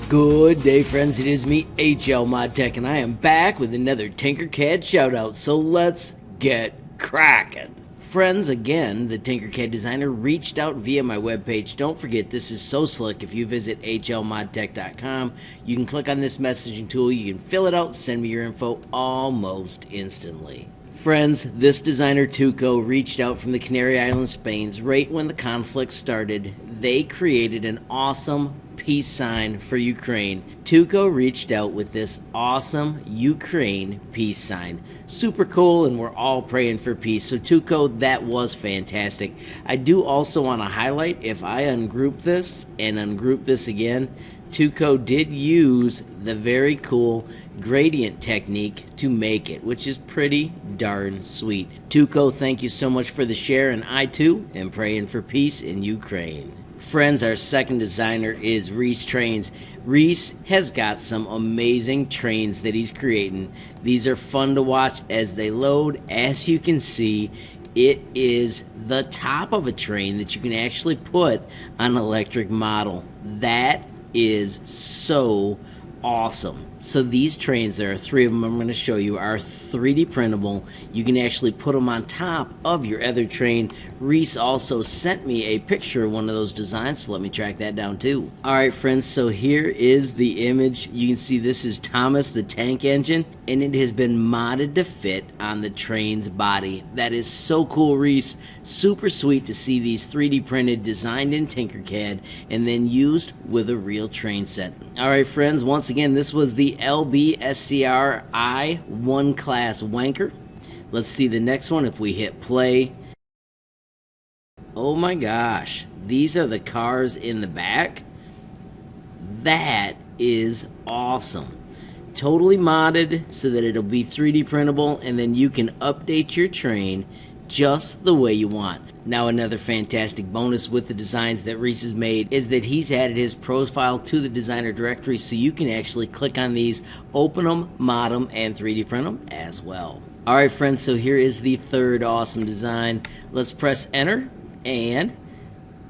Good day, friends. It is me, HLModTech, and I am back with another Tinkercad Shoutout. So let's get cracking. Friends, again, the Tinkercad designer reached out via my webpage. Don't forget, this is so slick. If you visit hlmodtechcom, you can click on this messaging tool. You can fill it out, send me your info almost instantly. Friends, this designer Tuko reached out from the Canary Islands, Spain, right when the conflict started. They created an awesome peace sign for Ukraine. Tuko reached out with this awesome Ukraine peace sign. Super cool, and we're all praying for peace. So Tuko, that was fantastic. I do also want to highlight, if I ungroup this and ungroup this again, Tuko did use the very cool gradient technique to make it, which is pretty darn sweet. Tuko, thank you so much for the share, and I too am praying for peace in Ukraine. Friends, our second designer is Reese Trains. Reese has got some amazing trains that he's creating. These are fun to watch as they load. As you can see, it is the top of a train that you can actually put on an electric model. That is so awesome. So these trains, there are three of them I'm going to show you, are 3D printable. You can actually put them on top of your other train. Reese also sent me a picture of one of those designs, so let me track that down too. Alright friends, so here is the image. You can see this is Thomas the tank engine, and it has been modded to fit on the train's body. That is so cool, Reese. Super sweet to see these 3D printed, designed in Tinkercad, and then used with a real train set. Alright friends, once again, this was the LBSCRI 1 class wanker. Let's see the next one if we hit play. Oh my gosh, these are the cars in the back. That is awesome. Totally modded so that it'll be 3D printable, and then you can update your train just the way you want. Now, another fantastic bonus with the designs that Reese has made is that he's added his profile to the designer directory, so you can actually click on these, open them, mod them, and 3D print them as well. Alright friends, so here is the third awesome design. Let's press enter, and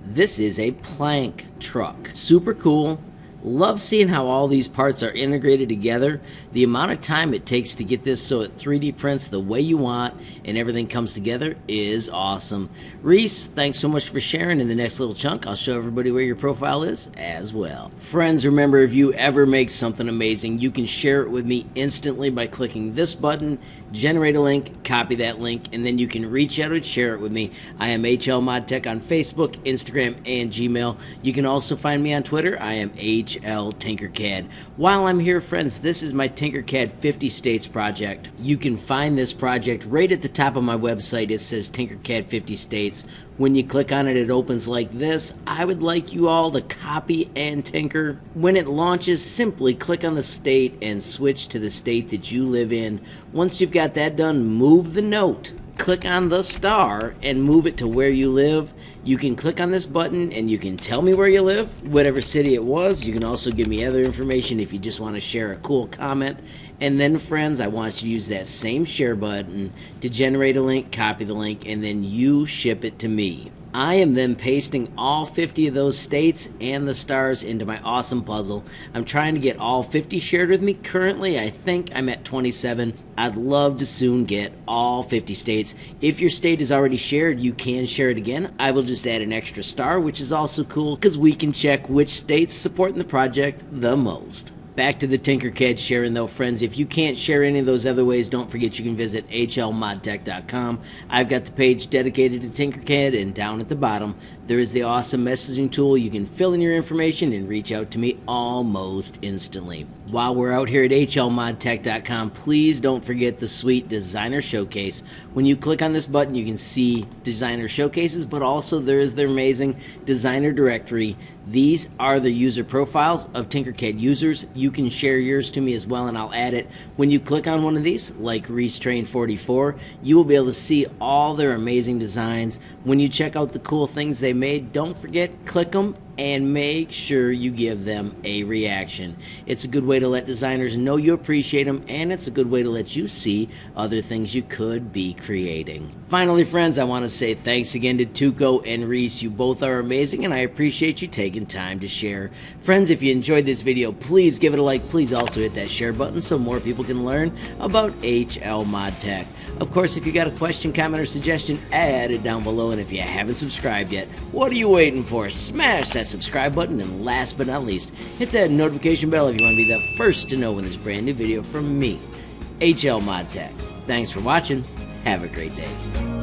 this is a plank truck. Super cool. Love seeing how all these parts are integrated together. The amount of time it takes to get this so it 3D prints the way you want and everything comes together is awesome. Reese, thanks so much for sharing. In the next little chunk, I'll show everybody where your profile is as well. Friends, remember, if you ever make something amazing, you can share it with me instantly by clicking this button, generate a link, copy that link, and then you can reach out and share it with me. I am HLModTech on Facebook, Instagram, and Gmail. You can also find me on Twitter. I am Tinkercad. While I'm here, friends, this is my Tinkercad 50 States project. You can find this project right at the top of my website. It says Tinkercad 50 States. When you click on it, it opens like this. I would like you all to copy and tinker. When it launches, simply click on the state and switch to the state that you live in. Once you've got that done, move the note. Click on the star and move it to where you live. You can click on this button and you can tell me where you live, whatever city it was. You can also give me other information if you just want to share a cool comment. And then, friends, I want you to use that same share button to generate a link, copy the link, and then you ship it to me. I am then pasting all 50 of those states and the stars into my awesome puzzle. I'm trying to get all 50 shared with me. Currently, I think I'm at 27. I'd love to soon get all 50 states. If your state is already shared, you can share it again. I will just add an extra star, which is also cool because we can check which states supporting the project the most. Back to the Tinkercad sharing though, friends. If you can't share any of those other ways, don't forget you can visit hlmodtech.com. I've got the page dedicated to Tinkercad, and down at the bottom there is the awesome messaging tool. You can fill in your information and reach out to me almost instantly. While we're out here at hlmodtech.com, please don't forget the sweet designer showcase. When you click on this button, you can see designer showcases, but also there is their amazing designer directory. These are the user profiles of Tinkercad users. You can share yours to me as well, and I'll add it. When you click on one of these, like Reese Train 44, you will be able to see all their amazing designs. When you check out the cool things they made, don't forget, click them and make sure you give them a reaction. It's a good way to let designers know you appreciate them, and it's a good way to let you see other things you could be creating. Finally, friends, I want to say thanks again to Tuko and Reese. You both are amazing, and I appreciate you taking time to share. Friends, if you enjoyed this video, please give it a like. Please also hit that share button so more people can learn about HLModTech. Of course, if you got a question, comment, or suggestion, add it down below. And if you haven't subscribed yet, what are you waiting for? Smash that subscribe button. And last but not least, hit that notification bell if you want to be the first to know when there's a brand new video from me, HLModTech. Thanks for watching. Have a great day.